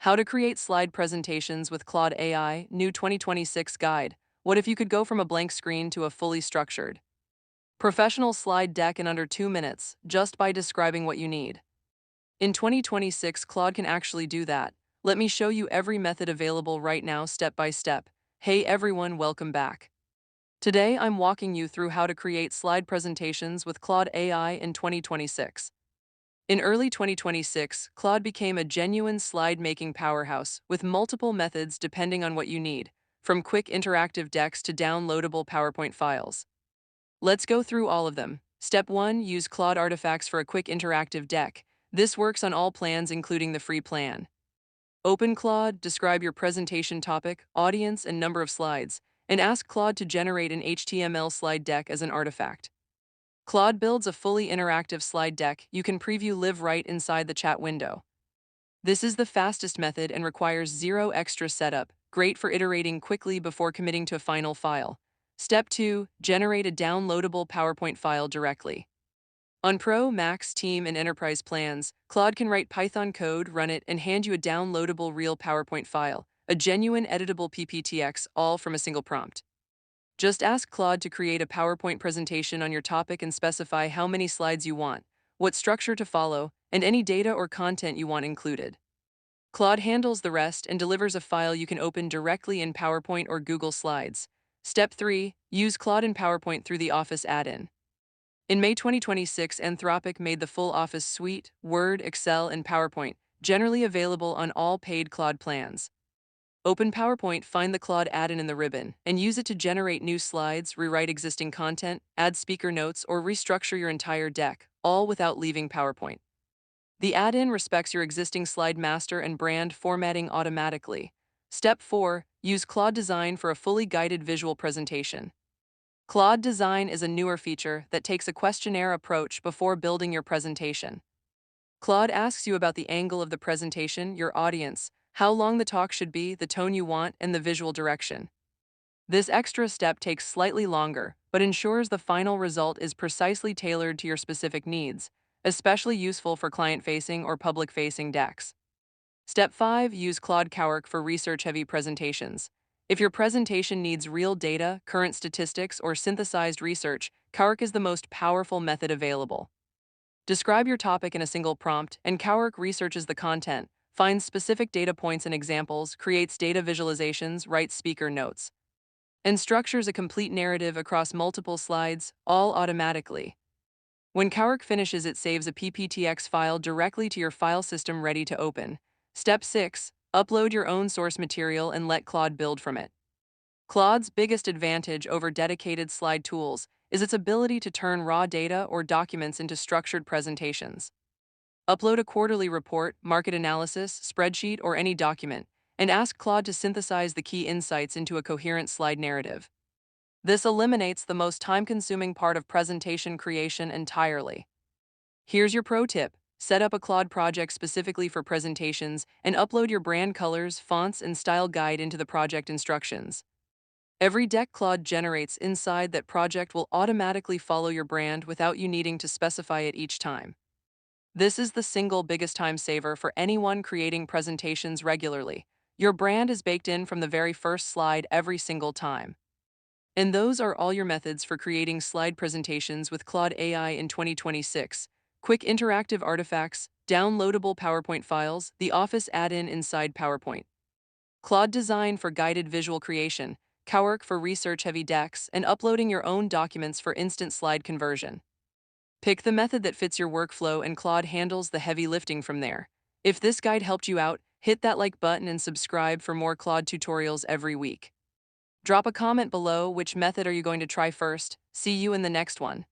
How to create slide presentations with Claude AI, new 2026 guide. What if you could go from a blank screen to a fully structured, professional slide deck in under 2 minutes, just by describing what you need? In 2026, Claude can actually do that. Let me show you every method available right now, step by step. Hey everyone, welcome back. Today I'm walking you through how to create slide presentations with Claude AI in 2026. In early 2026, Claude became a genuine slide-making powerhouse with multiple methods depending on what you need, from quick interactive decks to downloadable PowerPoint files. Let's go through all of them. Step 1. Use Claude artifacts for a quick interactive deck. This works on all plans, including the free plan. Open Claude, describe your presentation topic, audience, and number of slides, and ask Claude to generate an HTML slide deck as an artifact. Claude builds a fully interactive slide deck you can preview live right inside the chat window. This is the fastest method and requires zero extra setup, great for iterating quickly before committing to a final file. Step 2. Generate a downloadable PowerPoint file directly. On Pro, Max, Team, and Enterprise plans, Claude can write Python code, run it, and hand you a downloadable real PowerPoint file, a genuine editable PPTX, all from a single prompt. Just ask Claude to create a PowerPoint presentation on your topic and specify how many slides you want, what structure to follow, and any data or content you want included. Claude handles the rest and delivers a file you can open directly in PowerPoint or Google Slides. Step 3. Use Claude in PowerPoint through the Office add-in. In May 2026, Anthropic made the full Office suite, Word, Excel, and PowerPoint, generally available on all paid Claude plans. Open PowerPoint, find the Claude add-in in the ribbon, and use it to generate new slides, rewrite existing content, add speaker notes, or restructure your entire deck, all without leaving PowerPoint. The add-in respects your existing slide master and brand formatting automatically. Step 4. Use Claude Design for a fully guided visual presentation. Claude Design is a newer feature that takes a questionnaire approach before building your presentation. Claude asks you about the angle of the presentation, your audience, how long the talk should be, the tone you want, and the visual direction. This extra step takes slightly longer, but ensures the final result is precisely tailored to your specific needs, especially useful for client-facing or public-facing decks. Step 5. Use Claude Cowork for research-heavy presentations. If your presentation needs real data, current statistics, or synthesized research, Cowork is the most powerful method available. Describe your topic in a single prompt, and Cowork researches the content, finds specific data points and examples, creates data visualizations, writes speaker notes, and structures a complete narrative across multiple slides, all automatically. When Cowork finishes, it saves a PPTX file directly to your file system ready to open. Step 6. Upload your own source material and let Claude build from it. Claude's biggest advantage over dedicated slide tools is its ability to turn raw data or documents into structured presentations. Upload a quarterly report, market analysis, spreadsheet, or any document, and ask Claude to synthesize the key insights into a coherent slide narrative. This eliminates the most time-consuming part of presentation creation entirely. Here's your pro tip. Set up a Claude project specifically for presentations and upload your brand colors, fonts, and style guide into the project instructions. Every deck Claude generates inside that project will automatically follow your brand without you needing to specify it each time. This is the single biggest time saver for anyone creating presentations regularly. Your brand is baked in from the very first slide every single time. And those are all your methods for creating slide presentations with Claude AI in 2026. Quick interactive artifacts, downloadable PowerPoint files, the Office add-in inside PowerPoint. Claude Design for guided visual creation, Cowork for research-heavy decks, and uploading your own documents for instant slide conversion. Pick the method that fits your workflow and Claude handles the heavy lifting from there. If this guide helped you out, hit that like button and subscribe for more Claude tutorials every week. Drop a comment below. Which method are you going to try first? See you in the next one.